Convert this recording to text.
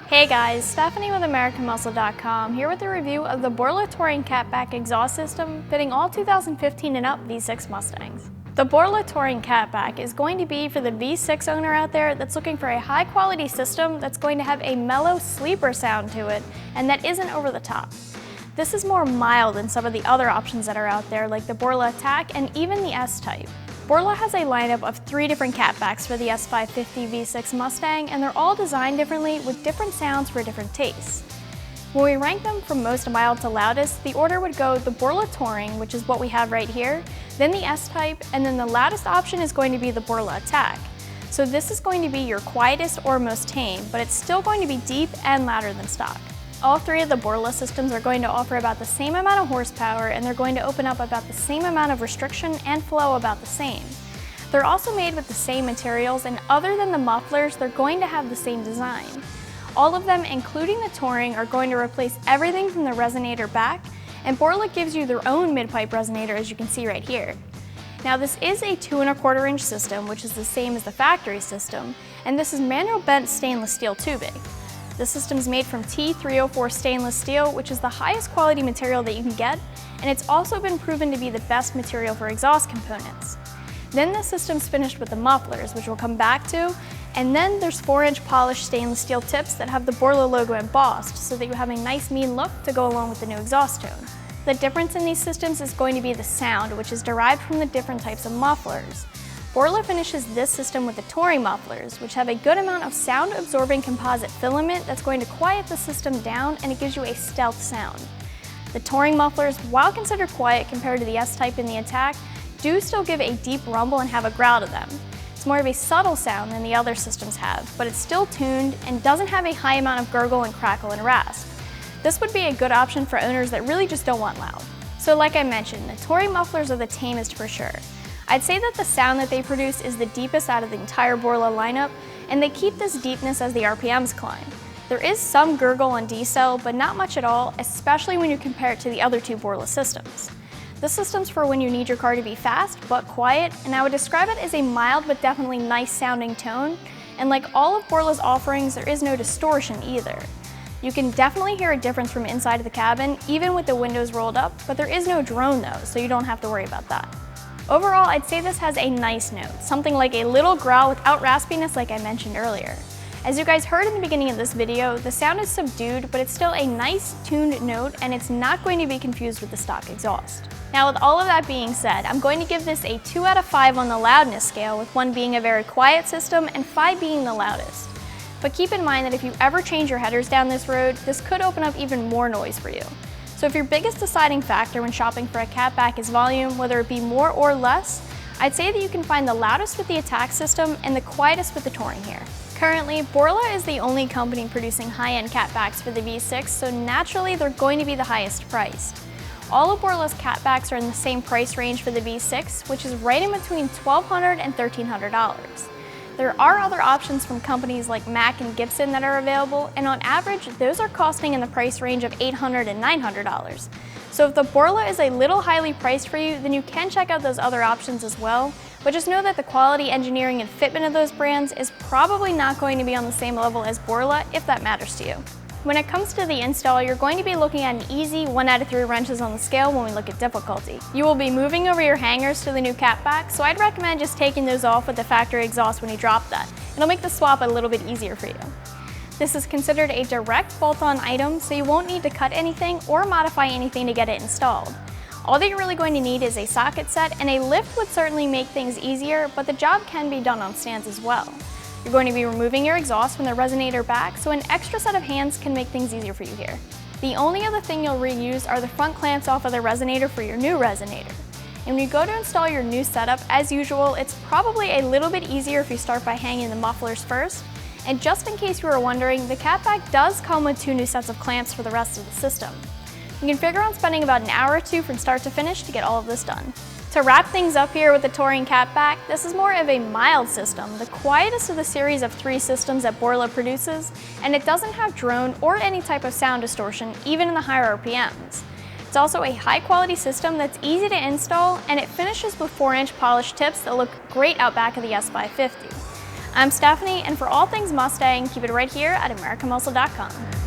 Hey guys, Stephanie with AmericanMuscle.com here with a review of the Borla Touring Catback exhaust system fitting all 2015 and up V6 Mustangs. The Borla Touring Catback is going to be for the V6 owner out there that's looking for a high quality system that's going to have a mellow sleeper sound to it and that isn't over the top. This is more mild than some of the other options that are out there like the Borla Attack and even the S-Type. Borla has a lineup of 3 different catbacks for the S550 V6 Mustang, and they're all designed differently with different sounds for different tastes. When we rank them from most mild to loudest, the order would go the Borla Touring, which is what we have right here, then the S-Type, and then the loudest option is going to be the Borla Attack. So this is going to be your quietest or most tame, but it's still going to be deep and louder than stock. All 3 of the Borla systems are going to offer about the same amount of horsepower, and they're going to open up about the same amount of restriction and flow about the same. They're also made with the same materials, and other than the mufflers, they're going to have the same design. All of them, including the Touring, are going to replace everything from the resonator back, and Borla gives you their own mid-pipe resonator, as you can see right here. Now this is a 2¼ inch system, which is the same as the factory system, and this is manual bent stainless steel tubing. The system is made from T304 stainless steel, which is the highest quality material that you can get, and it's also been proven to be the best material for exhaust components. Then the system's finished with the mufflers, which we'll come back to, and then there's 4-inch polished stainless steel tips that have the Borla logo embossed so that you have a nice mean look to go along with the new exhaust tone. The difference in these systems is going to be the sound, which is derived from the different types of mufflers. Borla finishes this system with the Touring mufflers, which have a good amount of sound-absorbing composite filament that's going to quiet the system down, and it gives you a stealth sound. The Touring mufflers, while considered quiet compared to the S-Type and the Attack, do still give a deep rumble and have a growl to them. It's more of a subtle sound than the other systems have, but it's still tuned and doesn't have a high amount of gurgle and crackle and rasp. This would be a good option for owners that really just don't want loud. So like I mentioned, the Touring mufflers are the tamest for sure. I'd say that the sound that they produce is the deepest out of the entire Borla lineup, and they keep this deepness as the RPMs climb. There is some gurgle and decel, but not much at all, especially when you compare it to the other 2 Borla systems. This system's for when you need your car to be fast but quiet, and I would describe it as a mild but definitely nice sounding tone, and like all of Borla's offerings, there is no distortion either. You can definitely hear a difference from inside of the cabin, even with the windows rolled up, but there is no drone though, so you don't have to worry about that. Overall, I'd say this has a nice note, something like a little growl without raspiness like I mentioned earlier. As you guys heard in the beginning of this video, the sound is subdued, but it's still a nice tuned note, and it's not going to be confused with the stock exhaust. Now with all of that being said, I'm going to give this a 2 out of 5 on the loudness scale, with 1 being a very quiet system and 5 being the loudest. But keep in mind that if you ever change your headers down this road, this could open up even more noise for you. So if your biggest deciding factor when shopping for a catback is volume, whether it be more or less, I'd say that you can find the loudest with the Attack system and the quietest with the Touring here. Currently, Borla is the only company producing high-end catbacks for the V6, so naturally they're going to be the highest priced. All of Borla's catbacks are in the same price range for the V6, which is right in between $1,200 and $1,300. There are other options from companies like Mack and Gibson that are available, and on average, those are costing in the price range of $800 and $900. So if the Borla is a little highly priced for you, then you can check out those other options as well, but just know that the quality, engineering, and fitment of those brands is probably not going to be on the same level as Borla, if that matters to you. When it comes to the install, you're going to be looking at an easy 1 out of 3 wrenches on the scale when we look at difficulty. You will be moving over your hangers to the new catback, so I'd recommend just taking those off with the factory exhaust when you drop that. It'll make the swap a little bit easier for you. This is considered a direct bolt-on item, so you won't need to cut anything or modify anything to get it installed. All that you're really going to need is a socket set, and a lift would certainly make things easier, but the job can be done on stands as well. You're going to be removing your exhaust from the resonator back, so an extra set of hands can make things easier for you here. The only other thing you'll reuse are the front clamps off of the resonator for your new resonator. And when you go to install your new setup, as usual, it's probably a little bit easier if you start by hanging the mufflers first. And just in case you were wondering, the catback does come with 2 new sets of clamps for the rest of the system. You can figure on spending about an hour or 2 from start to finish to get all of this done. To wrap things up here with the Touring Catback, this is more of a mild system, the quietest of the series of 3 systems that Borla produces, and it doesn't have drone or any type of sound distortion, even in the higher RPMs. It's also a high-quality system that's easy to install, and it finishes with 4-inch polished tips that look great out back of the S550. I'm Stephanie, and for all things Mustang, keep it right here at AmericanMuscle.com.